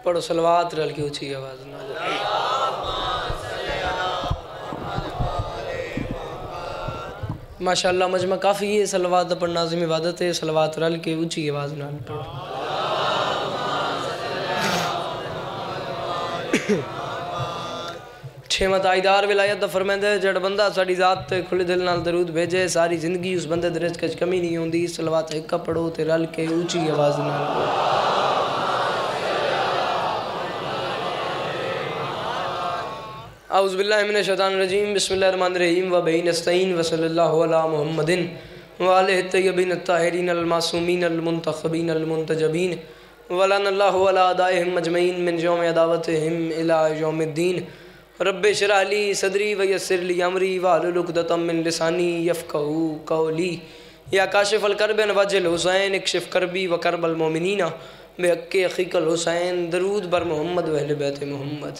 पढ़ो सलवात रल की ऊँची आवाज़ ना। माशाअल्लाह मजमा काफ़ी है, सलवात पढ़ना आज़िम इबादत है। सलवात रल के ऊँची आवाज़ ना पढ़ो। छेवां ताईदार विलायत दा फरमांदा है, जड़ बंदा साड़ी ज़ात ते खुले दिल नाल दरूद भेजे सारी ज़िंदगी उस बंदे दे रिज़्क़ च कमी नहीं होंदी। सलवात एक पढ़ो ते रल के ऊँची आवाज़ नाल पढ़ो। औज़ु बिल्लाहि मिनश शैतानिर रजीम बिस्मिल्लाहिर रहमानिर रहीम व बिही नस्तईन व सल्लल्लाहु अला मुहम्मदिन व आलिहि तय्यबीन अत्ताहिरीन अल मासूमीन अल मुंतखबीन अल मुंतजबीन व लनल्लाहु अला अदाइहिम अजमईन मिन यौमि अदावतिहिम इला यौमिद्दीन। रब्बि इश्रह ली सदरी व यस्सिर ली अमरी वहलुल उक़दतम मिन लिसानी यफ़क़हू क़ौली। या काशिफ़ल कर्ब वजिल हुसैन इक्शिफ़ करबी व करबल मोमिनीना बिहक़्क़ि अख़ीकल हुसैन। दरूद बर मोहम्मद व अहले बैत मोहम्मद।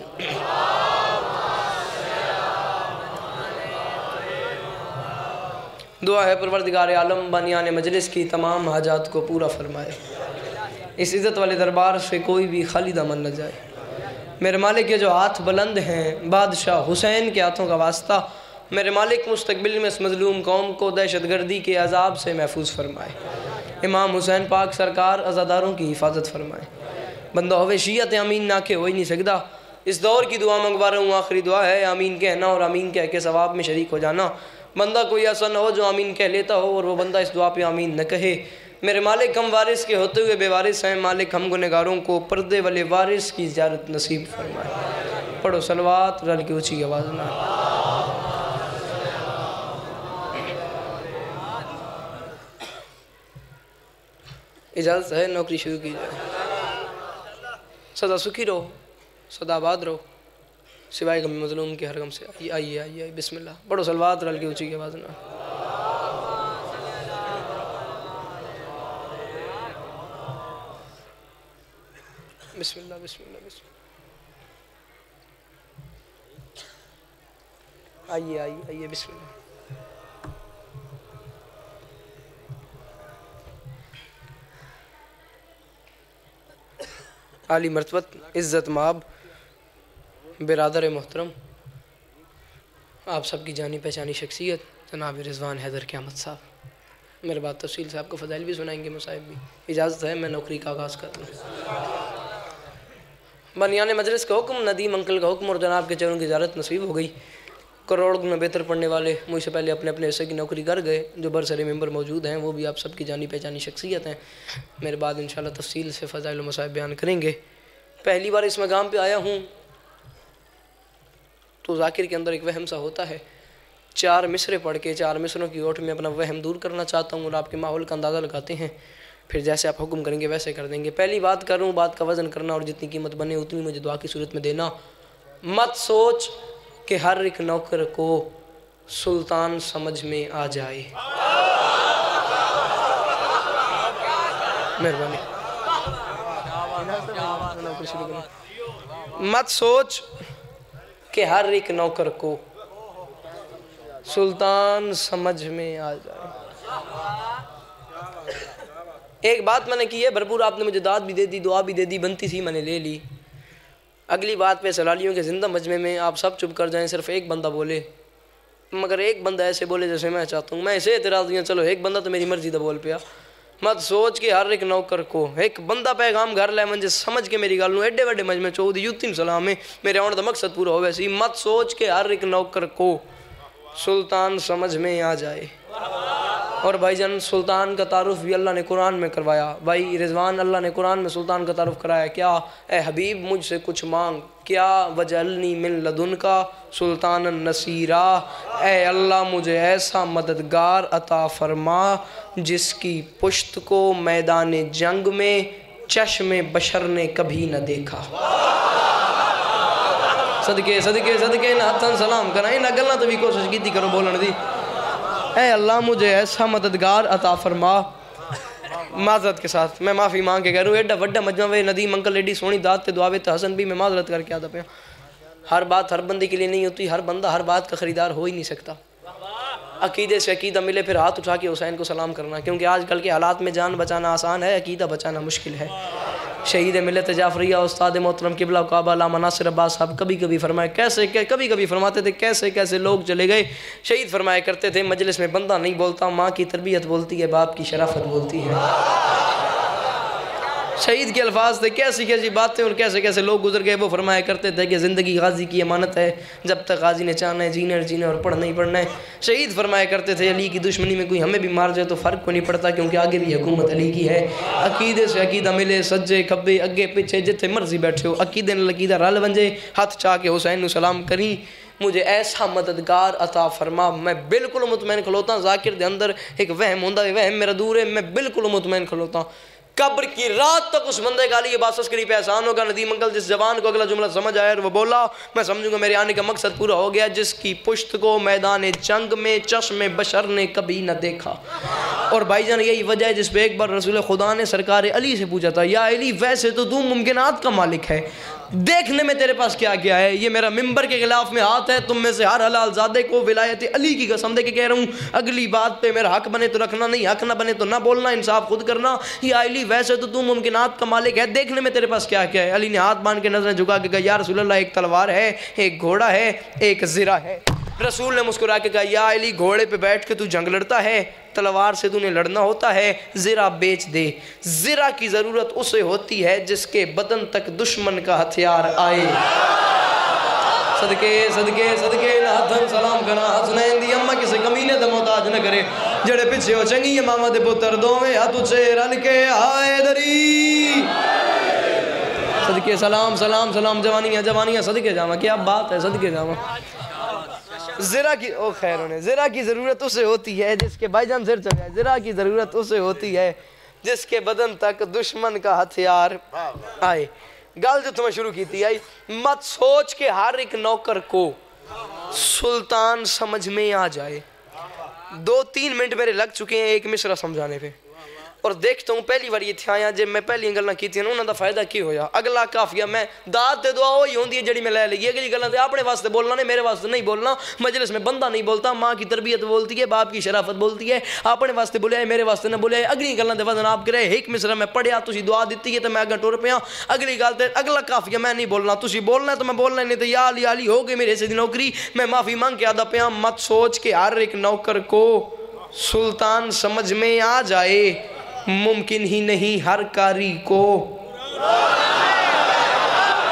दुआ है परवरदिगार आलम बानियान मजलिस की तमाम हाजात को पूरा फरमाए। इस इज़्ज़त वाले दरबार से कोई भी खाली दामन न जाए। मेरे मालिक के जो हाथ बुलंद हैं बादशाह हुसैन के हाथों का वास्ता, मेरे मालिक मुस्तकबिल में इस मज़लूम कौम को दहशतगर्दी के अजाब से महफूज फरमाए। इमाम हुसैन पाक सरकार अज़ादारों की हिफाजत फरमाए। बंदा होवे शियत आमीन ना के हो ही नहीं सकता। इस दौर की दुआ मंगवा रहा हूँ, आखिरी दुआ है, आमीन कहना और आमीन कह के सवाब में शरीक हो जाना। बंदा कोई ऐसा न हो जो आमीन कह लेता हो और वो बंदा इस दुआ पे आमीन न कहे। मेरे मालिक हम वारिस के होते हुए बेवारिस हैं, मालिक हम गुनहगारों को पर्दे वाले वारिस की ज़ियारत नसीब फरमाए। पढ़ो सलवात रल की ऊँची आवाज़ ना। इजाज़त है नौकरी शुरू की जाए। सदा सुखी रहो, सदा आबाद रहो, सिवाय गम मज़लूम के हर गम से। आइए आइए आइए बिस्मिल्लाह। पढ़ो सलवात रल की ऊँची आवाज़ ना। बिस्मिल्लाह बिस्मिल्लाह बिस्मिल्लाह। आइए आइए आइए बिस्मिल्लाह। आली मर्तबत इज़्ज़त माब बिरादर मोहतरम, आप सबकी जानी पहचानी शख्सियत जनाब रिजवान हैदर क़यामत साहब, मेरे बाद तफसील से आपको फ़ज़ाइल भी सुनाएंगे, मसाइब भी। इजाज़त है मैं नौकरी का आगाज़ कर लूँ। बनियान मजलिस का हुक्म, नदीम अंकल का हुक्म और जनाब के चरणों की ज़ियारत नसीब हो गई। करोड़ गुना बेहतर पढ़ने वाले मुझसे पहले अपने अपने हिस्से की नौकरी कर गए, जो बरसरे मेंबर मौजूद हैं वो भी आप सबकी जानी पहचानी शख्सियत हैं। मेरे बाद इंशाल्लाह तफसील से फ़ज़ाइल मसाइब बयान करेंगे। पहली बार इस मकाम पे आया हूँ तो ज़ाकिर के अंदर एक वहम सा होता है। 4 मिसरे पढ़ के 4 मिसरों की ओट में अपना वहम दूर करना चाहता हूँ और आपके माहौल का अंदाज़ा लगाते हैं, फिर जैसे आप हुक्म करेंगे वैसे कर देंगे। पहली बात कर रहा हूँ, बात का वज़न करना और जितनी कीमत बने उतनी मुझे दुआ की सूरत में देना। मत सोच कि हर एक नौकर को सुल्तान समझ में आ जाए। मेहरबानी। मत सोच कि हर एक नौकर को सुल्तान समझ में आ जाए। एक बात मैंने की है भरपूर, आपने मुझे दाद भी दे दी, दुआ भी दे दी, बनती थी मैंने ले ली। अगली बात पे सलालियों के ज़िंदा मजमे में आप सब चुप कर जाएं, सिर्फ एक बंदा बोले, मगर एक बंदा ऐसे बोले जैसे मैं चाहता हूँ। मैं इसे एतराज़ दिया, चलो एक बंदा तो मेरी मर्जी दा बोल पिया। मत सोच कि हर एक नौकर को एक बंदा पैगाम घर लै मंजे समझ के मेरी गल एडे वड्डे मजमे चौधरी युद्दीन सलाम है मेरे आने का मकसद पूरा हो। वैसे मत सोच के हर एक नौकर को सुल्तान समझ में आ जाए। और भाईजान सुल्तान का तारुफ भी अल्लाह ने कुरान में करवाया। भाई रिजवान, अल्लाह ने कुरान में सुल्तान का तारुफ कराया। क्या ए हबीब मुझसे कुछ मांग, क्या वजअलनी मिन लदुन का सुल्तान नसीरा, ए अल्लाह मुझे ऐसा मददगार अता फरमा जिसकी पुश्त को मैदान जंग में चश्मे बशर ने कभी न देखा। सदके सदके सदके ना हथन सलाम करा, इन गल्लां तो भी कोशिश की करो बोलने दी। ऐ अल्लाह मुझे ऐसा मददगार अता फरमा। माजरत के साथ मैं माफ़ी मांग के कह रहा हूँ, एडा वड्डा मजमा वे नदीम अंकल एडी सोहनी दात ते दुआवे ते हसन भी मैं माजरत करके आता पाया। हर बात हर बंदे के लिए नहीं होती, हर बंदा हर बात का ख़रीदार हो ही नहीं सकता। अकीदे से अकीदा मिले फिर हाथ उठा के हुसैन को सलाम करना, क्योंकि आजकल के हालात में जान बचाना आसान है, अकीदा बचाना मुश्किल है। शहीद मिलत जाफरिया उस्ताद मोहतरम किबला काबा अल्लामा नासिर अब्बास साहब कभी कभी फरमाए कभी कभी फरमाते थे कैसे कैसे लोग चले गए। शहीद फरमाया करते थे मजलिस में बंदा नहीं बोलता, माँ की तरबियत बोलती है, बाप की शराफत बोलती है। शहीद के अल्फाज थे, कैसी कैसी बातें और कैसे कैसे लोग गुजर गए। वो फरमाया करते थे कि ज़िंदगी गाजी की अमानत है, जब तक गाजी ने चाहना है जीना है जीना और पढ़ना ही पढ़ना है। शहीद फरमाया करते थे अली की दुश्मनी में कोई हमें भी मार जाए तो फ़र्क को नहीं पड़ता, क्योंकि आगे भी हुकूमत अली की है। अकीदे से अकीदा मिले, सज्जे खब्बे अगे पीछे जिथे मर्जी बैठे हो, अकीदे न अकीदा रल बंजे, हथ चाह के हुसैन नू सलाम करी, मुझे ऐसा मददगार अता फरमा। मैं बिल्कुल मुतमैन खलोता, ज़ाकिर दे अंदर एक वहम होंदा है, वहम मेरा दूर है, मैं बिल्कुल मुतमैन खलोता। कब्र की रात तक उस बंदे का लिए बासस करीब एहसान होगा। नदीम अंकल जिस जवान को अगला जुमला समझ आया और वो बोला, मैं समझूंगा मेरे आने का मकसद पूरा हो गया। जिसकी पुश्त को मैदान जंग में चश्मे बशर ने कभी न देखा। और भाईजान यही वजह है जिस पे एक बार रसूल खुदा ने सरकार अली से पूछा था, या अली वैसे तो तू मुमकिनात का मालिक है, देखने में तेरे पास क्या क्या है। ये मेरा मिंबर के खिलाफ में हाथ है, तुम में से हर हलाल ज़ादे को विलायत अली की कसम दे के कह रहा हूँ, अगली बात पे मेरा हक बने तो रखना, नहीं हक ना बने तो ना बोलना, इंसाफ खुद करना। या अली वैसे तो तू मुमकिनात का मालिक है, देखने में तेरे पास क्या क्या है। अली ने हाथ बांध के नजरें झुका के कहा, या रसूल अल्लाह एक तलवार है, एक घोड़ा है, एक ज़िरा है। रसूल ने मुस्कुरा के कहा, या अली घोड़े पे बैठ के तू जंग लड़ता है, तलवार से तूने लड़ना होता है, ज़िरा बेच दे। ज़िरा की ज़रूरत उसे होती है जिसके बदन तक दुश्मन का हथियार आए। सदके सदके सदके नाथन सलाम करना हसनैन दी अम्मा किसी कमीने दा मोहताज न करे, जड़े पिछे हो चंगी मामा दे पुत्र दोवें हाथ उचे रल के आए दरी। सदके सलाम सलाम सलाम, जवानियाँ जवानियाँ सदके जावा, क्या बात है, सदके जावा। ज़िरा की ओ खैर होने, ज़िरा की ज़रूरत उसे होती है जिसके भाईजान सिर चढ़ जाए, ज़िरा की ज़रूरत उसे होती है जिसके बदन तक दुश्मन का हथियार आए। गल जो तुम्हें शुरू की थी आई, मत सोच के हर एक नौकर को सुल्तान समझ में आ जाए। 2-3 मिनट मेरे लग चुके हैं एक मिसरा समझाने पे, और देखता हूँ पहली बार इतने आया जब मैं पहली गल्लां कीतियां ना उन्होंने फायदा की होया। अगला काफिया मैं दात ते दुआ वही होंदी है जिहड़ी मैं लै लई, अगली गल्लां ते अपने वास्ते बोलना ने, मेरे वास्ते नहीं बोलना। मजलिस में बंदा नहीं बोलता, माँ की तरबियत बोलती है, बाप की शराफत बोलती है, अपने वास्ते बोलिया मेरे वास्ते ना बोलिया। अगली गल्लां ते वजन आप करे, एक मिसरा मैं पढ़िया तुसी दुआ दी है तो मैं अगर टुर पिया, अगली गल ते अगला काफिया मैं नहीं बोलना, तुसी बोलना है तो मैं बोलना नहीं, तो या अली हो गई मेरे से दी नौकरी, मैं माफ़ी मांग के आदा पिया। मत सोच के हर एक नौकर को सुल्तान समझ में आ जाए, मुमकिन ही नहीं हर कारी को।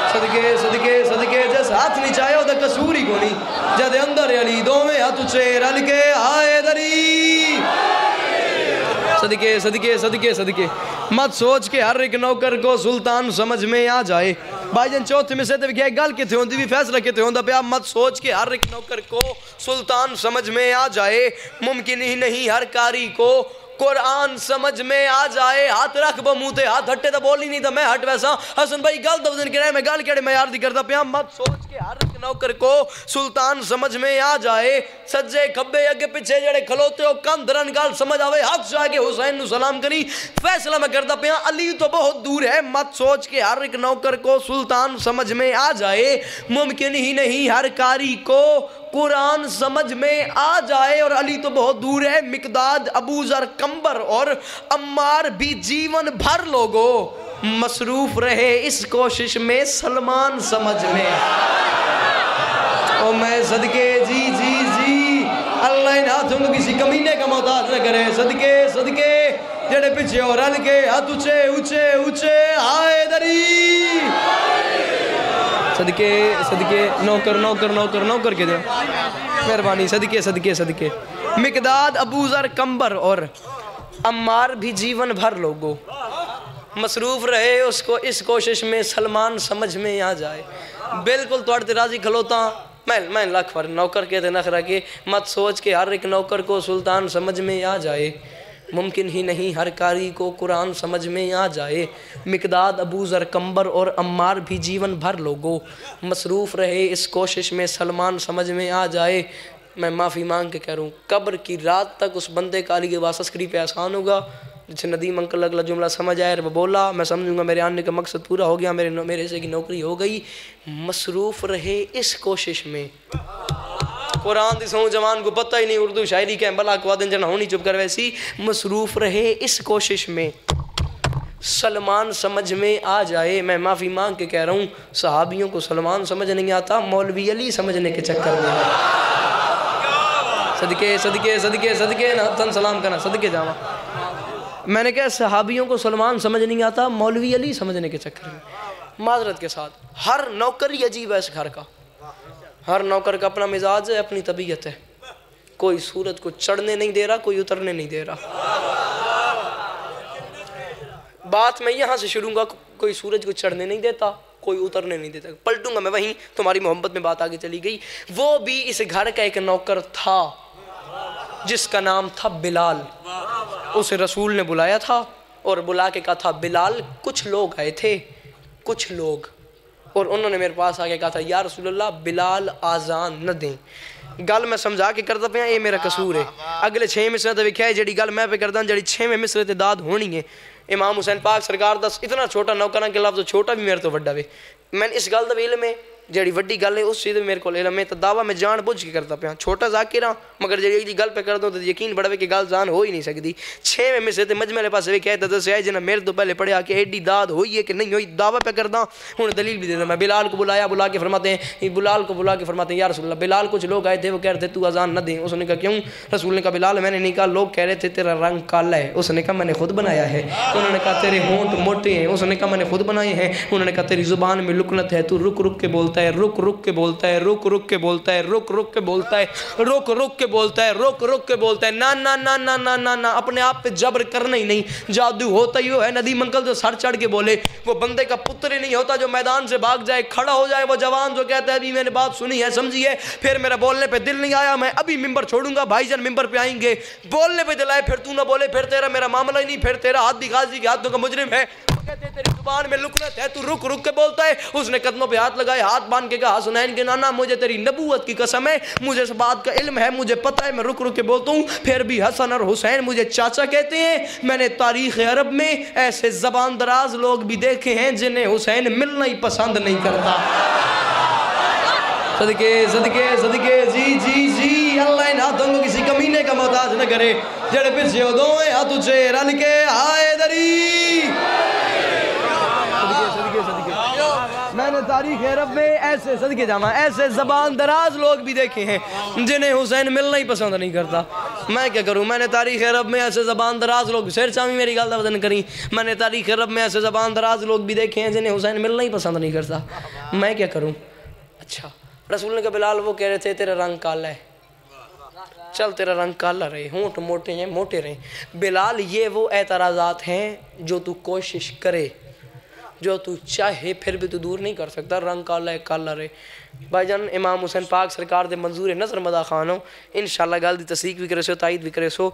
सदके सदके सदके जस हाथ नीचायो तो कसूर ही कोनी, जद अंदर अली दोवें हाथ उचे रल के आए दरी। सदके सदके सदके सदके, मत सोच के हर एक नौकर को सुल्तान समझ में आ जाए। भाईजान चौथे में से क्या गल कितने होंदी भी फैसला कितने होंदा पे, मत सोच के हर एक नौकर को सुल्तान समझ में आ जाए, मुमकिन ही नहीं हर कारी को कुरान समझ में आ जाए। हाथ रख मुंह ते, हाथ हटे तो बोल ही नहीं था मैं हट वैसा। हसन भाई गल तो वजन मैं गल केड़े मैं यार दी करदा पिया। मत सोच के हर एक नौकर को सुल्तान समझ में आ जाए, सज्जे खब्बे अगे पीछे जड़े खलोते हो कम धरन गल समझ आवे, हाथ जाके हुसैन नु सलाम करी। फैसला मैं करदा पिया अली तो बहुत दूर है। मत सोच के हर एक नौकर को सुल्तान समझ में आ जाए, मुमकिन ही नहीं हर कारी को कुरान समझ में आ जाए। और अली तो बहुत दूर है, मिकदाद अबू जर कंबर और अम्मार भी जीवन भर लोगों मसरूफ रहे इस कोशिश में सलमान समझ में। ओ मैं सदके जी जी जी, अल्लाह इन हाथों को किसी कमीने का मोहताज न करे। सदके सदके जेड़े पीछे और रल के हाथ ऊंचे ऊंचे ऊंचे आए दरी। सदके सदके नौकर नौकर नौकर नौकर के दे मेहरबानी। सदके सदके सदके मिकदाद अबू जर कंबर और अम्मार भी जीवन भर लोगों मसरूफ रहे उसको इस कोशिश में सलमान समझ में आ जाए। बिल्कुल तोड़ते राजी खलोता मैं लाख बार नौकर के थे नखरा के। मत सोच के हर एक नौकर को सुल्तान समझ में आ जाए, मुमकिन ही नहीं हर कारी को कुरान समझ में आ जाए। मिकदाद अबू जर कंबर और अम्मार भी जीवन भर लोगों मसरूफ रहे इस कोशिश में सलमान समझ में आ जाए। मैं माफ़ी मांग के कह रहा हूँ कब्र की रात तक उस बंदे का अली के वासस्करी पे आसान होगा। जैसे नदीम अंकल अगला जुमला समझ आया वो बोला, मैं समझूंगा मेरे आने का मकसद पूरा हो गया, मेरे से की नौकरी हो गई। मसरूफ़ रहे इस कोशिश में। कुरान दी सहूं जवान को पता ही नहीं उर्दू शायरी के बला को दिन जना होनी चुप कर वैसी। मसरूफ़ रहे इस कोशिश में सलमान समझ में आ जाए, मैं माफ़ी मांग के कह रहा हूँ, सहाबियों को सलमान समझ नहीं आता, मौलवी अली समझने के चक्कर में है। सदके सदके सदके सदके ना तन सलाम करना, सदके जावा। मैंने कहा सहाबियों को सलमान समझ नहीं आता, मौलवी अली समझने के चक्कर में। माजरत के साथ हर नौकर ही अजीब है इस घर का, हर नौकर का अपना मिजाज है, अपनी तबीयत है। कोई सूरज को चढ़ने नहीं दे रहा, कोई उतरने नहीं दे रहा। बात मैं यहाँ से शुरू, कोई सूरज को चढ़ने नहीं देता, कोई उतरने नहीं देता। पलटूंगा मैं वहीं, तुम्हारी मोहब्बत में बात आगे चली गई। वो भी इस घर का एक नौकर था जिसका नाम था बिलाल। उसे रसूल ने बुलाया था और बुला के कहा था, बिलाल कुछ लोग आए थे, कुछ लोग, और उन्होंने मेरे पास आके कहा था, या रसूलल्लाह बिलाल आज़ान न दें। गल मैं समझा के करता पे, ये मेरा कसूर है। अगले 6 मिसरे तो विख्या है, जी गल मैं पे करता, जी 6वें मिसरे ते दाद होनी है। इमाम हुसैन पाक सरकार दस इतना छोटा नौकरां के लफ्ज़ छोटा भी मेरे तो वड्डा वे। मैंने इस गल का इल्म है, जी वड्डी गल है उस चीज़ मेरे को इल्म है, तो दावा मैं जान बुझ के करता पाया। छोटा जाकिर हाँ, मगर जी गल पे कर दो तो यकीन बढ़ावे कि गल जान हो ही नहीं सकती। 6वें मिसरे ते मजमे वाले पास वे कहते दस जिन्हें मेरे तो पहले पढ़िया कि एडी दाद हुई है कि नहीं हुई, दावा पे करदा हूँ, दलील भी देना। मैं बिलाल को बुलाया, बुला के फरमाते हैं, बिलाल को बुला के फरमाते हैं, या रसूलल्लाह बिलाल कुछ लोग आए थे, वो कह रहे थे तू अजान न दे। उसने कहा क्यों? रसूल ने कहा बिलाल मैंने नहीं कहा, लोग कह रहे थे तेरा रंग काला है। उसने कहा मैंने खुद बनाया है। उन्होंने कहा तेरे होंठ मोटे हैं। उसने कहा मैंने खुद बनाए हैं। उन्होंने कहा तेरी जुबान में लुकनत है, तू रुक रुक के बोलता है, रुक रुक के बोलता है, रुक रुक के बोलता है, रुक रुक के बोलता है, रुक रुक के बोलता है, रुक रुक के बोलता है। ना ना ना ना ना ना ना, अपने आप पे जबर करना ही नहीं। जादू होता ही है, नदी मंकल जो सर चढ़ के बोले वो बंदे का पुत्र ही नहीं होता, जो मैदान से भाग जाए, खड़ा हो जाए, वो जवान जो कहता है अभी मैंने बात सुनी है, समझी है, फिर मेरा बोलने पे दिल नहीं आया, मैं अभी मिंबर छोड़ूंगा, भाईजान मिंबर पे आएंगे, बोलने पे दिल आए, फिर तू ना बोले, फिर तेरा मेरा मामला ही नहीं, फिर तेरा हाथ भी गाजी के हाथों का मुजरिम है। कहते तेरी जुबान में लुकनत है, तू रुक रुक के बोलता है। उसने कदमों पे हाथ लगाए, हाथ बांध के कहा हुसैन के नाना मुझे तेरी नबूवत की कसम है, मुझे इस बात का इल्म है, मुझे पता है मैं रुक रुक के बोलता हूँ, फिर भी हसन और हुसैन मुझे चाचा कहते हैं। मैंने तारीख अरब में ऐसे जबान दराज लोग भी देखे हैं जिन्हें हुसैन मिलना ही पसंद नहीं करता। सदके सदके सदके जी जी जी, अल्लाह इन हाथों को किसी कमीने का मोहताज न करे, जड़े पीछे दो हाथ तुझे रल के आए दरी। मैंने तारीख अरब में ऐसे सदके जामा ऐसे जबान दराज लोग भी देखे हैं जिन्हें हुसैन मिलना ही पसंद नहीं करता। मैं क्या करूं? मैंने तारीख अरब में ऐसे जबान दराज लोग, शेर चामी मेरी गल का वजन करी, मैंने तारीख अरब में ऐसे जबान दराज लोग भी देखे हैं जिन्हें हुसैन मिलना ही पसंद नहीं करता। मैं क्या करूं? अच्छा, रसूल ने कहा बिलाल वो कह रहे थे तेरा रंग काला है, चल तेरा रंग काला रहे, होंठ मोटे हैं मोटे रहे। बिलाल ये वो एतराज़ात हैं जो तू कोशिश करे, जो तू चाहे, फिर भी तू दूर नहीं कर सकता। रंग काला है, काला रहे। भाईजान इमाम हुसैन पाक सरकार दे मंजूर नज़र मदा खान हो, इंशाअल्लाह गल दी तस्दीक भी करे सो, तायद भी करे सो।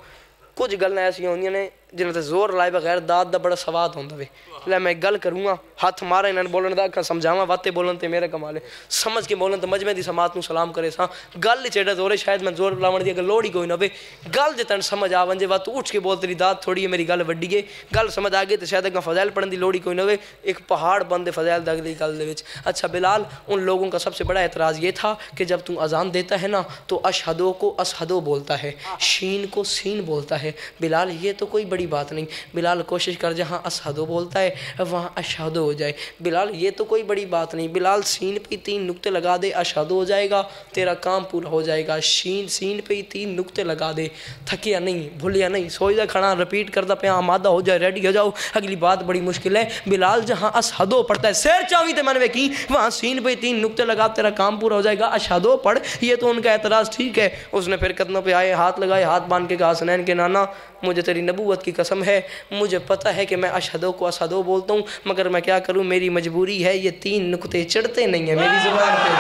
कुछ गल्लां ऐसी होंदियां ने जिन्हें जोर लाए बगैर दाद दा बड़ा सवाद होंदा वे। लै मैं गल करूँगा, हथ मारा इन्होंने बोलन दा, समझावा वाते बोलन ते मेरे कमाल है, समझ के बोलन तो मजमे दी समात नूं सलाम करे सा। गल चेड़ा जोर है, शायद मैं जोर लावन दी अगर लोड़ ही कोई ना वे। गल जे तन समझ आ वंजे वा तू उठ के बोल, तेरी दाद थोड़ी है, मेरी गल वड्डी है, गल समझ आ गई तो शायद अगर फजैल पढ़न दी लोड़ ही कोई ना वे। एक पहाड़ बंदे फजैल दा अगली गल दे विच। अच्छा बिलाल, उन लोगों का सबसे बड़ा एतराज़ ये था कि जब तू अजान देता है ना तो अशहदो को असहदो बोलता है, शीन को सीन बोलता है। बिलाल ये तो कोई बड़ी बात नहीं, बिलाल कोशिश कर जहाँ असहदो बोलता है वहाँ अशहदो हो जाए। बिलाल ये तो कोई बड़ी बात नहीं, बिलाल सीन पे 3 नुक्ते लगा दे, अशहदो हो जाएगा, तेरा काम पूरा हो जाएगा। सीन पे 3 नुक्ते लगा दे, थकिया नहीं, भूलिया नहीं, सोचा खड़ा रिपीट करता पे, आमादा हो जाए, रेडी हो जाओ, अगली बात बड़ी मुश्किल है। बिलाल जहाँ असहदो पढ़ता है, शेर चावी तो मैंने वेखी, वहाँ सीन पे 3 नुक्ते लगा, तेरा काम पूरा हो जाएगा, अशहदो पढ़। ये तो उनका एतराज़ ठीक है। उसने फिर कदमों पे आए, हाथ लगाए, हाथ बांध के कहा हुसैन के नाना मुझे तेरी नबूवत की कसम है, मुझे पता है कि मैं अशहदो को असहदो बोलता हूँ, मगर मैं क्या करूँ, मेरी मजबूरी है, ये 3 नुक्ते चढ़ते नहीं है मेरी ज़ुबान पे।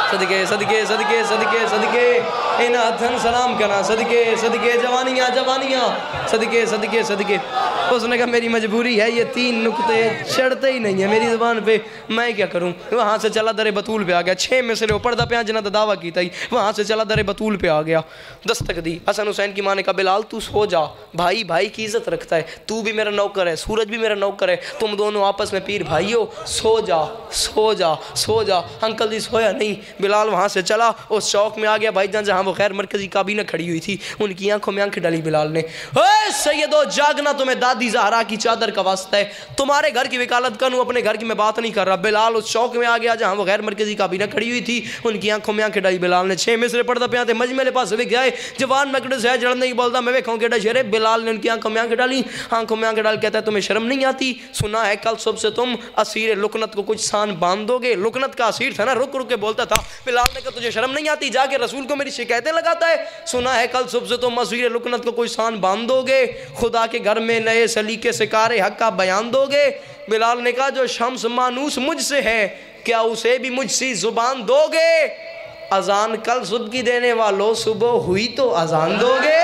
सदके सदके सदके सदके सदके इन हथन सलाम करना, सदके सदके जवानियाँ जवानियाँ, सदके सदके सदके। उसने कहा मेरी मजबूरी है, ये 3 नुक्ते चढ़ते ही नहीं है मेरी ज़ुबान पे, मैं क्या करूँ। वहाँ से चला दरे बतूल पे आ गया, 6 मिसरे पढ़ता पे जिन्हें तो दावा की थी, वहाँ से चला दरे बतूल पे आ गया, दस्तक दी। हसन हुसैन की माँ ने कहा बिलाल तू सो जा, भाई भाई की इज्जत रखता है, तू भी मेरा नौकर है, सूरज भी मेरा नौकर है, तुम दोनों आपस में पीर भाई हो, सो जा सो जा सो जा। अंकल जी सोया नहीं। बिलाल वहाँ से चला, उस चौक में आ गया भाईजान जहाँ वो गैर मरकज़ी काबीना खड़ी हुई थी, उनकी आंखों में आंखें डाली बिलाल ने। ओए सैयदो जागना, तुम्हें दादी ज़हरा की चादर का वास्ता है, तुम्हारे घर की वकालत करूँ, अपने घर की मैं बात नहीं कर रहा। बिलाल उस चौक में आ गया जहाँ वो गैर मरकज़ी काबीना खड़ी हुई थी, उनकी आंखों में आंखें डाली बिलाल ने। 6 मिसरे पढ़ता पे आते मजमेले पास वे गए, जवान मकड़ से जड़ नहीं बोलता, मैं वेखों केड़ा शेरे। बिलाल ने उनकी आंखों में आंखें डाली, आंखों में आंखें डाल कहता है तुम्हें शर्म नहीं आती? सुना है कल सुबह से तुम असीर लुकनत को कुछ सान बांध दोगे। लुकनत का असीर था ना, रुक रुक के बोलता था। बिलाल ने कहा तुझे शर्म नहीं आती, जाके रसूल को मेरी शिकायतें लगाता है। सुना है कल सुबह से तुम असीर लुकनत को कोई सान बांध दोगे, खुदा के घर में नए सलीके से कारे हक का बयान दोगे। बिलाल ने कहा जो शम्स मानूस मुझसे है, क्या उसे भी मुझसे जुबान दोगे? अजान कल सुबह की देने वालों, सुबह हुई तो अजान दोगे?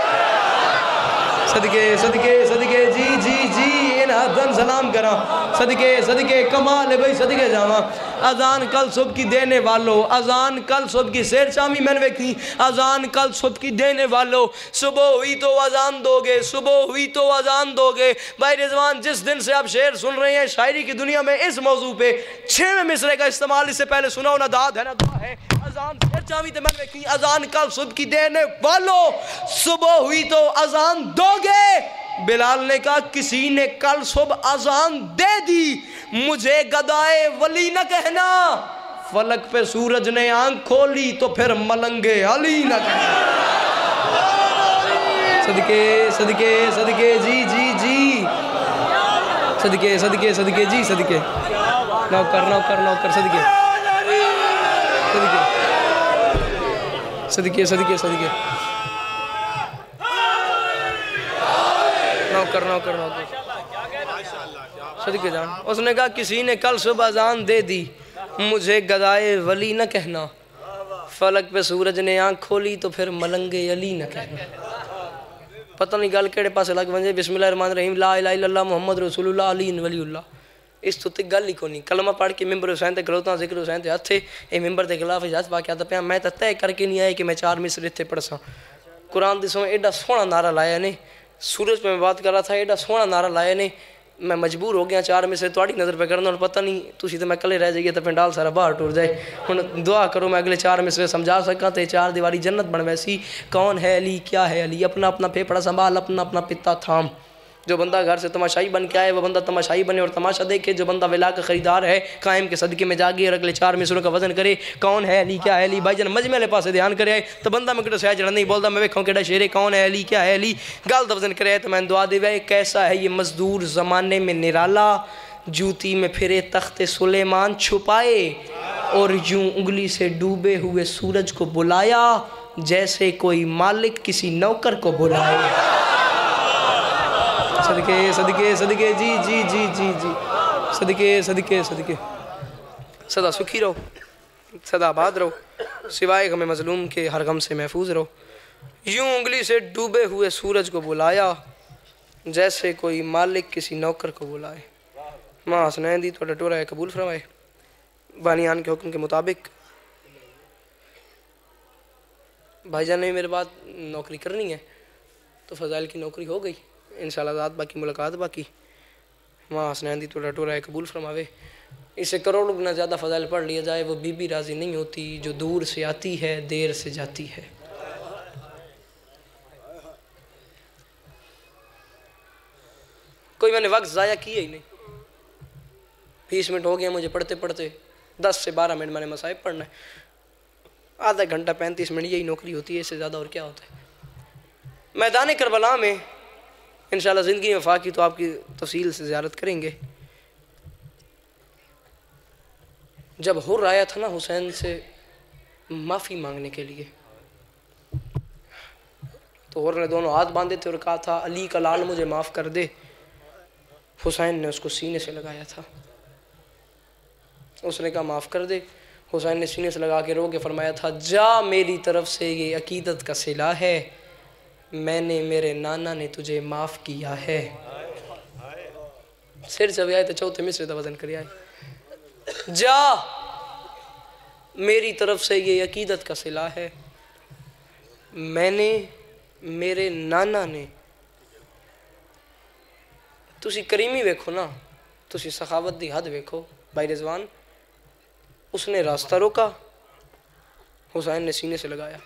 सदके सदके सदके जी जी जी इन हदन सलाम करा, सदके सदके कमाल है भाई, सदके जावा। अजान कल सुबह की देने वालों, अजान कल सुबह की, शेर शामी मैंने देखी, अजान कल सुबह की देने वालों, सुबह हुई तो अजान दोगे, सुबह हुई तो अजान दोगे। भाई रिजवान, जिस दिन से आप शेर सुन रहे हैं शायरी की दुनिया में, इस मौजू पे 6वें मिसरे का इस्तेमाल इससे पहले सुनाओ ना, दाद है ना दुआ है। अजान शेर शामी तो मैंने देखी, अजान कल सुबह की देने वालों, सुबह हुई तो अजान दोगे। बिलाल ने कहा किसी ने कल सुबह अजान दे दी, मुझे गदाए वली न कहना। फलक पे सूरज ने आंख खोली तो फिर मलंगे अली न कहना। सदके सदके सदके जी जी जी, सदके सदके सदके जी, सदके नौकर नौकर नौकर, सदके सदके सदके सदके नौकर नौकर नौकर, सदके जान। उसने कहा किसी ने कल सुबह अजान दे दी, मुझे गदाए वली न कहना। फलक पे सूरज ने आंख खोली तो फिर मलंगे अली न कहना। पता नहीं गल केड़े पासे लग वजे। बिस्मिल्लाहिर्रहमानिर्रहीम, ला इलाहा इल्लल्लाह मुहम्मद रसूलुल्लाह अली वलीउल्लाह। इस तो गल ही कोनी। कलमा पढ़ के मिंबर हुसैन ते खलोता, जिक्र हुसैन ते हथे, ये मिंबर के खिलाफ हथ पा के आता पाया। मैं तो तय करके नहीं आया कि मैं 4 मिसरे इत्थे पढ़सा। कुरान दी समय एडा सोहना नारा लाया ने, सूरज पे मैं बात कर रहा था, एडा सोहना नारा लाया ने, मैं मजबूर हो गया 4 मिसरे थोड़ी नज़र पे करना। पता नहीं तुसी तो मैं कले रह जाइए तो पिंडाल सारा बाहर टुर जाए। हुण दुआ करो मैं अगले 4 मिसरे समझा सका तो 4 दीवारी जन्नत बन वैसी। कौन है अली, क्या है अली, अपना अपना फेफड़ा संभाल, अपना अपना पिता थाम। जो बंदा घर से तमाशाई बन के आए वो बंदा तमाशाई बने और तमाशा देखे। जो बंदा विला का ख़रीदार है कायम के सदक़े में जागे और अगले 4 मिसरों का वजन करे। कौन है अली, क्या है अली, भाईजान मजमे वाले पासे ध्यान करे तो बंदा मैं किसी जड़ा नहीं बोलता। मैं वेखों कि शेरे कौन है अली, क्या है अली, गल का वजन करे तो मैं दुआ दे। कैसा है ये मजदूर ज़माने में निराला, जूती में फिरे तख्ते सुलेमान छुपाए, और यूं उंगली से डूबे हुए सूरज को बुलाया जैसे कोई मालिक किसी नौकर को बुलाए। सदके सदके सदके जी जी जी जी जी, सदके सदके सदके। सदा सुखी रहो, सदा आबाद रहो, सिवाय गम मजलूम के हर गम से महफूज रहो। यूं उंगली से डूबे हुए सूरज को बुलाया जैसे कोई मालिक किसी नौकर को बुलाए। माँ हसनैन दी तो टोरा है कबूल फरमाए। बानियान के हुक्म के मुताबिक भाईजान ने मेरे बाद नौकरी करनी है तो फ़ज़ाइल की नौकरी हो गई इंशाअल्लाह। ज़ात बाकी मुलाकात बाकी। माँ हसनैन दी तो टोरा है कबूल फरमावे। इसे करोड़ों गुना ज़्यादा फ़ज़ाइल पढ़ लिया जाए, वो बीबी राज़ी नहीं होती जो दूर से आती है देर से जाती है। कोई मैंने वक्त ज़ाया किया ही नहीं। 20 मिनट हो गया मुझे पढ़ते पढ़ते, 10 से 12 मिनट मैंने मसाइब पढ़ना है। आधा घंटा 35 मिनट यही नौकरी होती है, इससे ज़्यादा और क्या होता है। मैदान करबला में इंशाअल्लाह ज़िंदगी में फाकी तो आपकी तफसील से ज़ियारत करेंगे। जब हुर आया था ना हुसैन से माफ़ी मांगने के लिए, तो हुर ने दोनों हाथ बांधे थे और कहा था अली का लाल मुझे माफ़ कर दे। हुसैन ने उसको सीने से लगाया था, उसने कहा माफ़ कर दे। हुसैन ने सीने से लगा के रो के फरमाया था जा मेरी तरफ से ये अकीदत का सिला है, मैंने मेरे नाना ने तुझे माफ़ किया है। सिर जब आए तो चौथे मिसरे का वजन कर आए। जा मेरी तरफ से ये अकीदत का सिला है, मैंने मेरे नाना ने। तुसी करीमी वेखो ना, तुसी सखावत दी हद वेखो। भाई रिजवान उसने रास्ता रोका, हुसैन ने सीने से लगाया।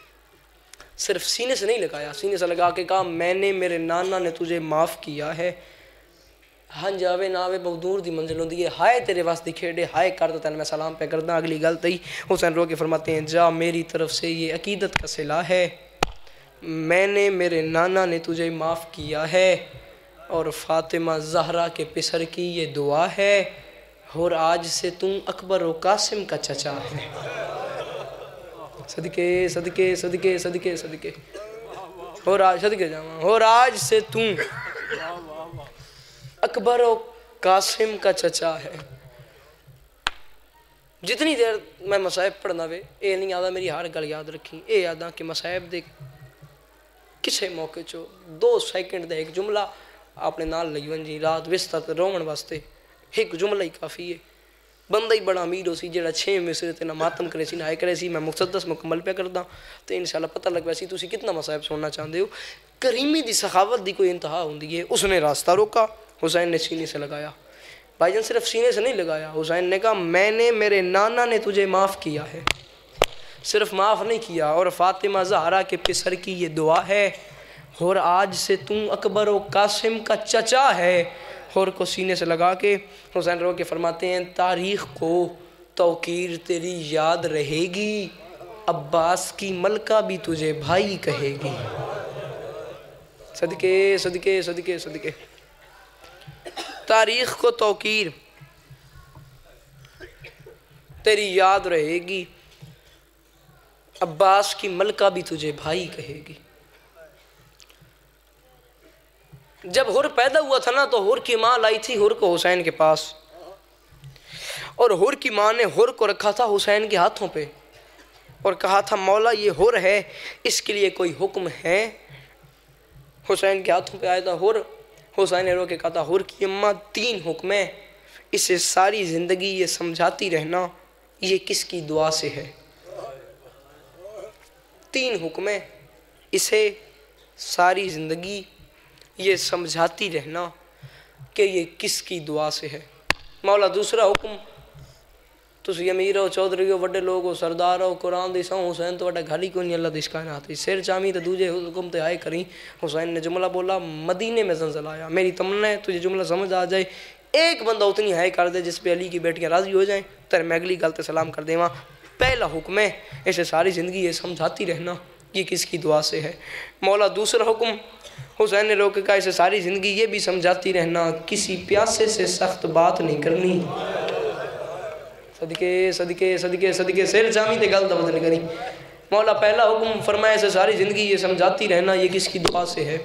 सिर्फ सीने से नहीं लगाया, सीने से लगा के कहा मैंने मेरे नाना ने तुझे माफ़ किया है। हाँ जावे ना आवे बहुत दूर दी मंजिल होती है, हाय तेरे वास्ते खेड़े हाय कर तो तेन मैं सलाम पे करदा। अगली गल तई हुसैन रो के फरमाते हैं जा मेरी तरफ से ये अकीदत का सिला है, मैंने मेरे नाना ने तुझे माफ़ किया है और फ़ातिमा ज़हरा के पिसर की ये दुआ है और आज से तुम अकबर व कासिम का चचा है। सदके सदके सदके सदके सदके और आज सदके जावा और आज से तुम अकबर और कासिम का चचा है। जितनी देर मैं मसाइब पढ़ना वे ये नहीं आता मेरी हर गल याद रखी, ये यादा कि मसाइब दे किसी मौके चो 2 सेकंड का एक जुमला अपने नाल लई वन जी रात बिस्तर रोवन वास्ते एक जुमला ही काफ़ी है। बंदा ही बड़ा अमीर हो सी जो 6 मिसरे ते ना मातम करे सी ना आए करे सी। मैं मुक़द्दस मुकम्मल पे करदा तो इंशाल्लाह पता लग वैसी तुसी कितना मसाइब सुनना चाहते हो। करीमी दी सखावत दी कोई इंतहा होंदी है। उसने रास्ता रोका, हुसैन ने सीने से लगाया। भाईजान सिर्फ सीने से नहीं लगाया, हुसैन ने कहा मैंने मेरे नाना ने तुझे माफ़ किया है। सिर्फ माफ़ नहीं किया और फ़ातिमा ज़हरा के पिसर की ये दुआ है और आज से तुम अकबर व कासिम का चचा है। और को सीने से लगा के हुसैन रो के फरमाते हैं तारीख़ को तौकीर तेरी याद रहेगी, अब्बास की मलका भी तुझे भाई कहेगी। सदके सदके सदके सदके तारीख़ को तौकीर तेरी याद रहेगी, अब्बास की मलका भी तुझे भाई कहेगी। जब हुर पैदा हुआ था ना तो हुर की माँ लाई थी हुर को हुसैन के पास और हुर की माँ ने हुर को रखा था हुसैन के हाथों पे और कहा था मौला ये हुर है, इसके लिए कोई हुक्म है। हुसैन के हाथों पे आया था हुर। हुसैन ने रो के कहा था हुर की अम्मा 3 हुक्म है, इसे सारी ज़िंदगी ये समझाती रहना ये किसकी दुआ से है। 3 हुक्म है, इसे सारी ज़िंदगी ये समझाती रहना कि ये किसकी दुआ से है। मौला दूसरा हुक्म तुसी अमीर हो, चौधरी हो, बड़े लोग हो, सरदार हो, कुरान दी सौ हुसैन तो वड्डा घाली कोई नहीं अल्लाह दी कायनात सिर चामी तो दूजे हुक्म ते आए करी। हुसैन ने जुमला बोला मदीने में ज़लज़ला आया, मेरी तमन्ना है तुझे जुमला समझ आ जाए, एक बंदा उतनी हाय कर दे जिस पे अली की बेटियाँ राज़ी हो जाएँ तेरे मैं अगली गल ते सलाम कर देवा। पहला हुक्म है इसे सारी ज़िंदगी ये समझाती रहना ये किसकी दुआ से है। मौला दूसरा हुक्म हुसैन ने रोक का इसे सारी ज़िंदगी ये भी समझाती रहना किसी प्यासे से सख्त बात नहीं करनी। सदके सदके सदके सदके सिर जामी ते गल दबदल करी। मौला पहला हुक्म फरमाया इसे सारी ज़िंदगी ये समझाती रहना ये किसकी दुआ से है।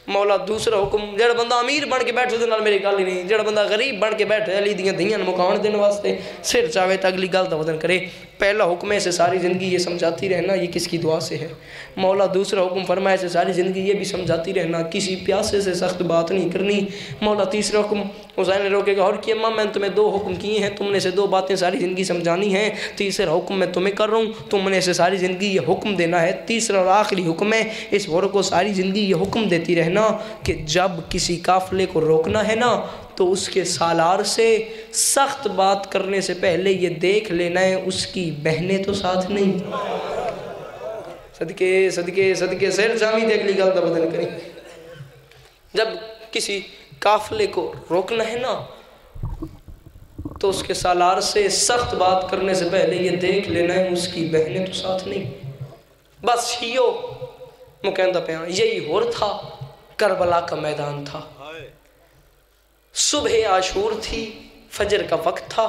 मौला दूसरा हुक्म जड़ा बंदा अमीर बन के बैठे नाल मेरी गल ही नहीं, जड़ा बंदा गरीब बन के बैठे अली दियां धीयां मुकाउण देने वास्ते सिर चावे तो अगली गल दबदल करे। पहला हुक्म है इसे सारी ज़िंदगी ये समझाती रहना ये किसकी दुआ से है। मौला दूसरा हुक्म फरमाया इसे सारी ज़िंदगी ये भी समझाती रहना किसी प्यासे से सख्त बात नहीं करनी। मौला तीसरा हुक्म हुसैन ने रोकेगा और कि अम्मा मैंने तुम्हें 2 हुक्म किए हैं, तुमने से 2 बातें सारी ज़िंदगी समझानी हैं, तीसरा हुक्म मैं तुम्हें कर रहा हूँ, तुमने इसे सारी ज़िंदगी ये हुक्म देना है। तीसरा और आखिरी हुक्म है इस औरत को सारी ज़िंदगी ये हुक्म देती रहना कि जब किसी काफ़िले को रोकना है ना तो उसके सालार से सख्त बात करने से पहले ये देख लेना है उसकी बहनें तो साथ नहीं। सदके सदके सदके सिर जामी देख ली गल बदल करी। जब किसी काफिले को रोकना है ना तो उसके सालार से सख्त बात करने से पहले ये देख लेना है उसकी बहनें तो साथ नहीं। बस हियो मैं कहता पे यही होर था, करबला का मैदान था, सुबह आशूर थी, फजर का वक्त था,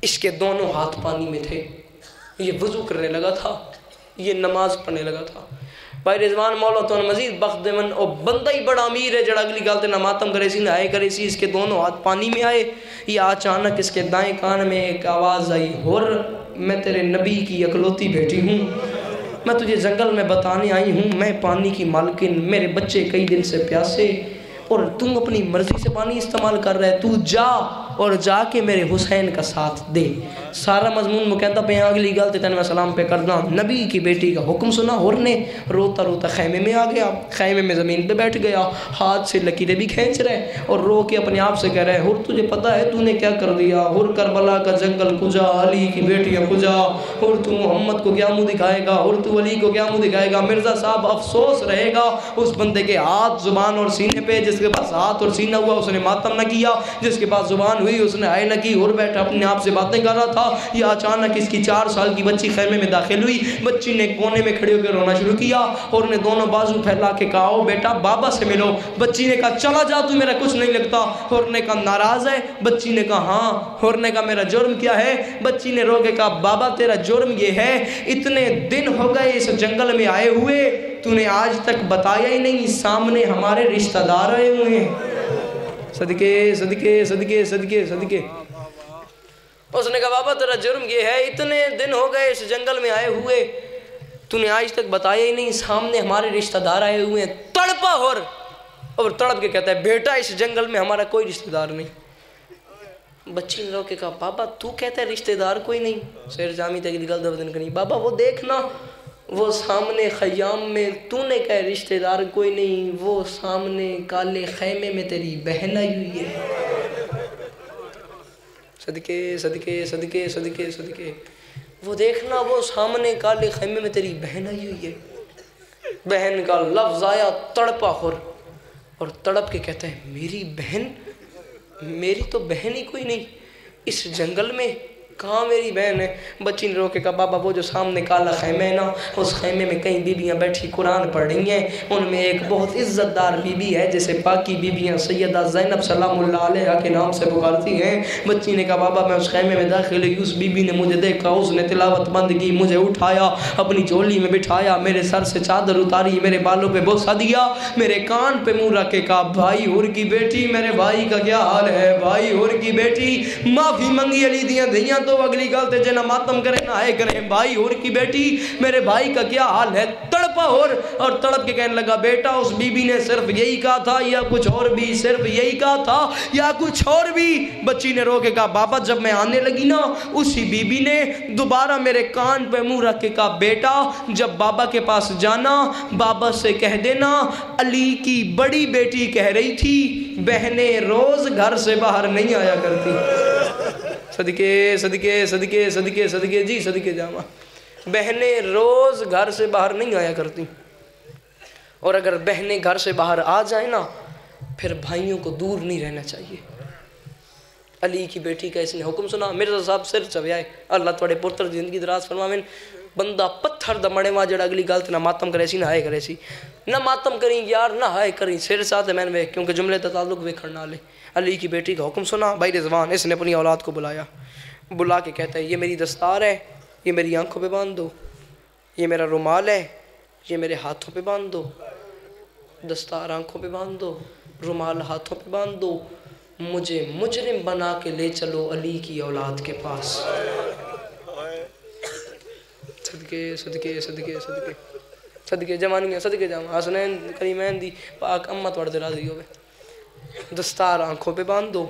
इसके दोनों हाथ पानी में थे, ये वज़ू करने लगा था, ये नमाज पढ़ने लगा था। भाई रिजवान मौला तो मजीद बख्त देवन और बंदा ही बड़ा अमीर है जड़ा अगली गलते ना मातम करे सी ना आए करे सी, इसके दोनों हाथ पानी में आए। ये अचानक इसके दाएं कान में एक आवाज़ आई, और मैं तेरे नबी की अकलौती बेटी हूँ, मैं तुझे जंगल में बताने आई हूँ, मैं पानी की मालकिन, मेरे बच्चे कई दिन से प्यासे, और तुम अपनी मर्जी से पानी इस्तेमाल कर रहे, तू जा और जाके मेरे हुसैन का साथ दे। सारा मजमून वो कहता पे अगली गल तो तेन मैं सलाम पे करदा। नबी की बेटी का हुक्म सुना और ने रोता रोता खैमे में आ गया, खैमे में ज़मीन पे बैठ गया, हाथ से लकीरें भी खींच रहे और रो के अपने आप से कह रहे हुर तुझे पता है तूने क्या कर दिया, हुर करबला का जंगल कुजा, अली की बेटियाँ कुजा, हुर तू मोहम्मद को क्या मुँह दिखाएगा, हुर तू अली को क्या मुँह दिखाएगा। मिर्ज़ा साहब अफसोस रहेगा उस बंदे के हाथ जुबान और सीने पे, जिसके पास हाथ और सीना हुआ उसने मातम न किया, जिसके पास जुबान हुई उसने आए न की, और बैठा अपने आप से बातें कर रहा था। यह अचानक इसकी 4 साल की बच्ची खैमे में दाखिल हुई। बच्ची ने कोने में खड़े होकर रोना शुरू किया और ने दोनों बाजू फैला के कहा ओ बेटा बाबा से मिलो। बच्ची ने कहा चला जा, तू मेरा कुछ नहीं लगता। और ने कहा नाराज है? बच्ची ने कहा हाँ। और ने कहा मेरा जुर्म क्या है? बच्ची ने रो के कहा बाबा तेरा जुर्म ये है, इतने दिन हो गए इस जंगल में आए हुए, तूने आज तक बताया ही नहीं, सामने हमारे रिश्तेदार आए हुए हैं। सदके सदके सदके सदके सदके। उसने कहा बाबा तेरा जुर्म ये है, इतने दिन हो गए इस जंगल में आए हुए, तूने आज तक बताया ही नहीं, सामने हमारे रिश्तेदार आए हुए हैं। तड़पा और तड़प के कहता है बेटा इस जंगल में हमारा कोई रिश्तेदार नहीं। बच्ची ने रो के कहा बाबा तू कहता है रिश्तेदार कोई नहीं? शेर जामी तक गल दर्दन करी बाबा वो देखना, वो सामने खयाम में तूने कहा रिश्तेदार कोई नहीं, वो सामने काले खैमे में तेरी बहन आई हुई है। सदके सदके सदके सदके सदके। वो देखना वो सामने काले खैमे में तेरी बहन आई हुई है। बहन का लफ्ज आया, तड़पा और तड़प के कहता है मेरी बहन? मेरी तो बहन ही कोई नहीं इस जंगल में, कहाँ मेरी बहन है? बच्ची ने रो के कहा बाबा वो जो सामने काला खैमा है ना, उस खैमे में कई बीबियाँ बैठी कुरान पढ़ रही हैं, उनमें एक बहुत इज्जतदार बीबी है जिसे बाकी बीबियाँ सैयदा ज़ैनब सलामुल्लाह अलैहा के नाम से पुकारती हैं। बच्ची ने कहा बाबा मैं उस खैमे में दाखिल हुई, उस बीबी ने मुझे देखा, उसने तिलावत बंद की, मुझे उठाया, अपनी झोली में बिठाया, मेरे सर से चादर उतारी, मेरे बालों पर बोसा दिया, मेरे कान पे मुँह रख के कहा भाई हुर की बेटी, मेरे भाई का क्या हाल है? भाई हुर की बेटी माफ़ी मंगी अली दियाँ धियाँ तो अगली गल ते जना मातम करे ना आए करें, भाई और की बेटी मेरे भाई का क्या हाल है? तड़पा और तड़प के कहने लगा बेटा उस बीबी ने सिर्फ यही कहा था या कुछ और भी? सिर्फ यही कहा था या कुछ और भी? बच्ची ने रो के कहा बाबा जब मैं आने लगी ना, उसी बीबी ने दोबारा मेरे कान पे मुंह रख के कहा बेटा जब बाबा के पास जाना बाबा से कह देना अली की बड़ी बेटी कह रही थी बहनें रोज घर से बाहर नहीं आया करती। सदके सदके सदके सदके सदके जी सदके जामा। बहनें रोज घर से बाहर नहीं आया करती, और अगर बहनें घर से बाहर आ जाए ना फिर भाइयों को दूर नहीं रहना चाहिए। अली की बेटी का इसने हुक्म सुना, मिर्जा साहब सिर चव्याए, अल्लाह थोड़े पुत्र जिंदगी दराज फरमावेन। बंदा पत्थर द मड़े वहाँ जड़ा अगली गलत ना मातम करे सी ना हाय करे सी, ना मातम करी यार ना हाय करी, सिर साथ मैंने वे क्योंकि जुमले ताल्लुक वे खड़ना ले। अली की बेटी का हुक्म सुना, भाई रिजवान इसने अपनी औलाद को बुलाया, बुला के कहता है ये मेरी दस्तार है, ये मेरी आंखों पे बांध दो, ये मेरा रुमाल है, ये मेरे हाथों पे बांध दो। दस्तार आंखों पे बांध दो, रुमाल हाथों पे बांध दो, मुझे मुजरिम बना के ले चलो अली की औलाद के पास। सदके सदके सदके सदके सदके जवानियाँ सदके जामा हसनैन करीमैन दी पाक अम्मा थोड़े राजी होवे। दस्तार आंखों पे बांध दो,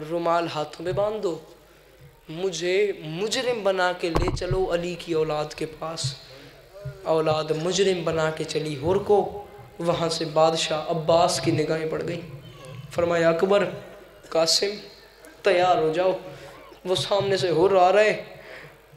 रुमाल हाथों पे बांध दो, मुझे मुजरिम बना के ले चलो अली की औलाद के पास। औलाद मुजरिम बना के चली हुर को, वहाँ से बादशाह अब्बास की निगाहें पड़ गई। फरमाया अकबर कासिम तैयार हो जाओ, वो सामने से हुर आ रहे।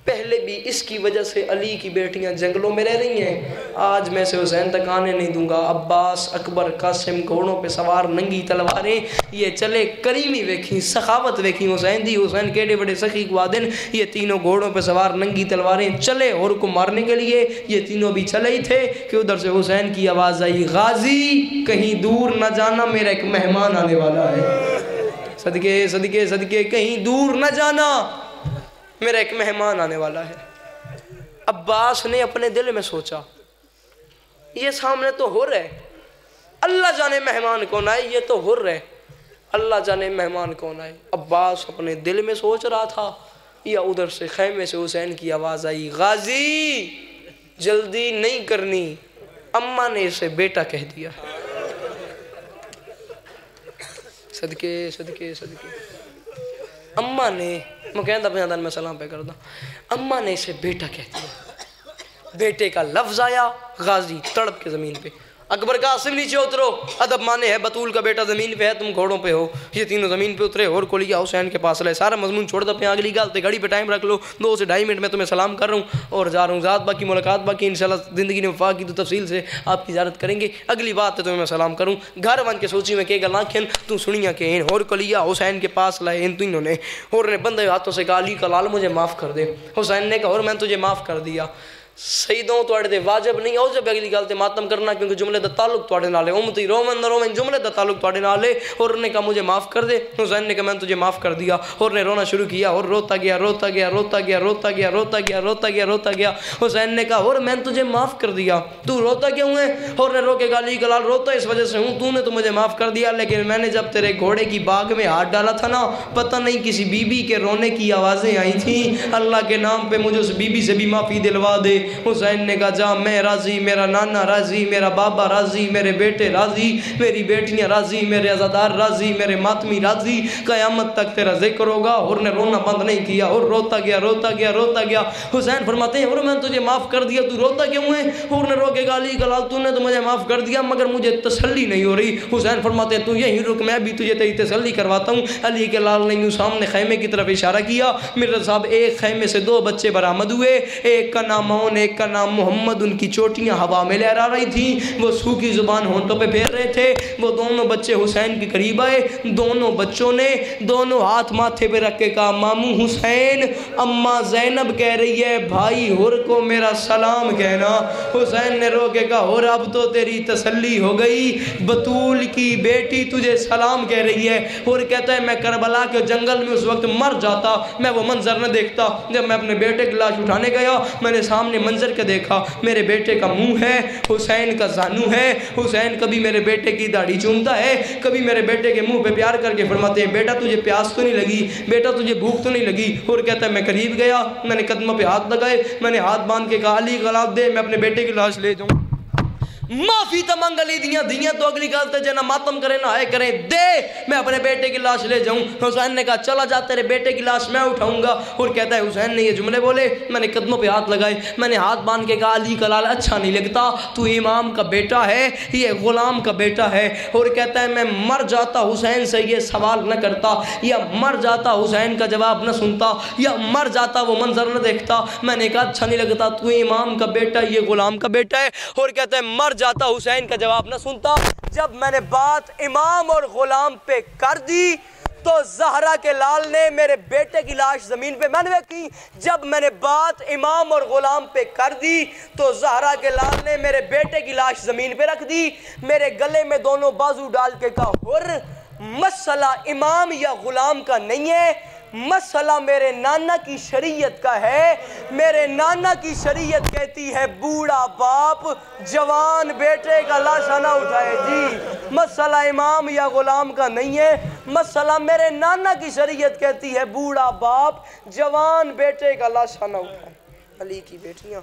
पहले भी इसकी वजह से अली की बेटियां जंगलों में रह रही हैं, आज मैं से हुसैन तक आने नहीं दूंगा। अब्बास अकबर कासिम घोड़ों पे सवार, नंगी तलवारें, ये चले करीमी वेखी सखावत वेखी हुसैन दी। हुसैन केड़े बड़े सखी गुआदिन, ये तीनों घोड़ों पे सवार नंगी तलवारें चले और को मारने के लिए। ये तीनों भी चले ही थे कि उधर से हुसैन की आवाज़ आई गाजी कहीं दूर न जाना, मेरा एक मेहमान आने वाला है। सदके सदके सदके कहीं दूर न जाना, मेरा एक मेहमान आने वाला है। अब्बास ने अपने दिल में सोचा ये सामने तो हो रहे, अल्लाह जाने मेहमान कौन आए, ये तो हो रहे, अल्लाह जाने मेहमान कौन आए। अब्बास अपने दिल में सोच रहा था, या उधर से खैमे से हुसैन की आवाज़ आई गाजी जल्दी नहीं करनी, अम्मा ने इसे बेटा कह दिया। सदके सदके सदके। अम्मा ने मैं कहता पहचान मैं सलाम पे करदा, अम्मा ने इसे बेटा कह दिया। बेटे का लफ्ज आया, गाजी तड़प के ज़मीन पे। अकबर का आसिम नीचे उतरो, अदब माने है, बतूल का बेटा ज़मीन पे है, तुम घोड़ों पे हो। ये तीनों ज़मीन पे उतरे और कोलिया हुसैन के पास लाए। सारा मजमून छोड़ दो अपने, अगली गालते घड़ी पे टाइम रख लो, 2 से 2.5 मिनट में तुम्हें सलाम कर रहा हूँ और जा रहा हूँ। ज़ात बाकी मुलाकात बाकी, इंशाल्लाह ज़िंदगी ने वफा की तो तफसील से आपकी ज़ियारत करेंगे। अगली बात है तुम्हें मैं सलाम करूँ, घर बन के सोची में के गल आखिन तू सुनिया के इन और कोलिया हुसैन के पास लाए इन तीनों ने, और ने बंदे हाथों से कहा अली का लाल मुझे माफ़ कर दे। हुसैन ने कहा और मैं तुझे माफ़ कर दिया। शहीदों तुहाडे ते वाजिब नहीं हो जब अगली गल ते मातम करना, क्योंकि जुमले दा ताल्लुक तुहाडे नाल है। उम्मती रोमन न रोमन जुमले दा ताल्लुक तुहाडे नाल है। और उन्होंने कहा मुझे माफ़ कर दे। हुसैन ने कहा मैंने तुझे माफ़ कर दिया। और ने रोना शुरू किया और रोता गया रोता गया रोता गया रोता गया रोता गया रोता गया रोता गया। हुसैन ने कहा और मैंने तुझे माफ़ कर दिया, तू रोता क्यों है? और ने रोके का अली कलाल रोता इस वजह से हूँ, तूने तो मुझे माफ़ कर दिया, लेकिन मैंने जब तेरे घोड़े की बाग में हाथ डाला था ना, पता नहीं किसी बीबी के रोने की आवाज़ें आई थी। अल्लाह के नाम पे मुझे उस बीबी से भी माफ़ी दिलवा दे। हुसैन ने जा मैं राजी, मेरा नाना राजी, मेरा बाबा राजी, मेरे बेटे राजी, मेरी बेटियां राजी, मेरे अज़ादार राजी, मेरे मातमी राजी, क़यामत तक तेरा जिक्र होगा। और ने रोना बंद नहीं किया और रोता गया रोता गया रोता गया। हुसैन फरमाते हैं और मैंने तुझे माफ़ कर दिया, तू रोता क्यों है? और ने रोकेगा अली कलाल तूने तो मुझे माफ़ कर दिया मगर मुझे तसल्ली नहीं हो रही। हुसैन फरमाते हैं तू यहीं रुक, मैं भी तुझे तेरी तसल्ली करवाता हूँ। अली के लाल ने यूँ सामने खैमे की तरफ इशारा किया। मिर्ज़ा साहब एक खैमे से 2 बच्चे बरामद हुए, एक का नाम मौन, एक का नाम मोहम्मद। उनकी चोटियां हवा में लहरा रही थी, वो सूखी जुबान होंठों पे फेर रहे थे। वो दोनों बच्चे हुसैन के करीब आए। दोनों बच्चों ने दोनों हाथ माथे पे रख के कहा मामू हुसैन, अम्मा ज़ैनब कह रही है भाई हुर को मेरा सलाम कहना। हुसैन ने रो के कहा और अब तो तेरी तसल्ली हो गई, बतूल की बेटी तुझे सलाम कह रही है। और कहता है मैं करबला के जंगल में उस वक्त मर जाता, मैं वो मंजर न देखता। जब मैं अपने बेटे की लाश उठाने गया, मैंने सामने मंजर के देखा, मेरे बेटे का मुंह है, हुसैन का जानू है। हुसैन कभी मेरे बेटे की दाढ़ी चूमता है, कभी मेरे बेटे के मुंह पे प्यार करके फरमाते हैं बेटा तुझे प्यास तो नहीं लगी, बेटा तुझे भूख तो नहीं लगी। और कहता है मैं करीब गया, मैंने कदमों पे हाथ लगाए, मैंने हाथ बांध के कहा अली गलाब दे, मैं अपने बेटे की लाश ले जाऊँ। माफी तो मंग ली दियाँ तो अगली गल तो जना मातम करे ना आए करें, दे मैं अपने बेटे की लाश ले जाऊं। हुसैन ने कहा चला जा, तेरे बेटे की लाश मैं उठाऊंगा। और कहता है हुसैन ने ये जुमले बोले, मैंने कदमों पे हाथ लगाए, मैंने हाथ बांध के कहा अली का लाल अच्छा नहीं लगता, तू इमाम का बेटा है, ये गुलाम का बेटा है। और कहता है मैं मर जाता हुसैन से ये सवाल न करता, या मर जाता हुसैन का जवाब न सुनता, या मर जाता वो मंजर न देखता। मैंने कहा अच्छा नहीं लगता, तू इमाम का बेटा, ये गुलाम का बेटा है। और कहता है मर जाता हुसैन का जवाब न सुनता। जब मैंने बात इमाम और गुलाम पे कर दी तो ज़हरा के लाल ने मेरे बेटे की लाश ज़मीन पे मैंने की। जब मैंने बात इमाम और गुलाम पे कर दी तो ज़हरा के लाल ने मेरे बेटे की लाश ज़मीन पे रख दी, मेरे गले में दोनों बाजू डाल के कहा हुर, मसला इमाम या गुलाम का नहीं है, मसला मेरे नाना की शरीयत का है। मेरे नाना की शरीयत कहती है बूढ़ा बाप जवान बेटे का लाशा ना उठाए। जी मसला इमाम या गुलाम का नहीं है, मसला मेरे नाना की शरीयत कहती है बूढ़ा बाप जवान बेटे का लाशा ना उठाए। अली की बेटियां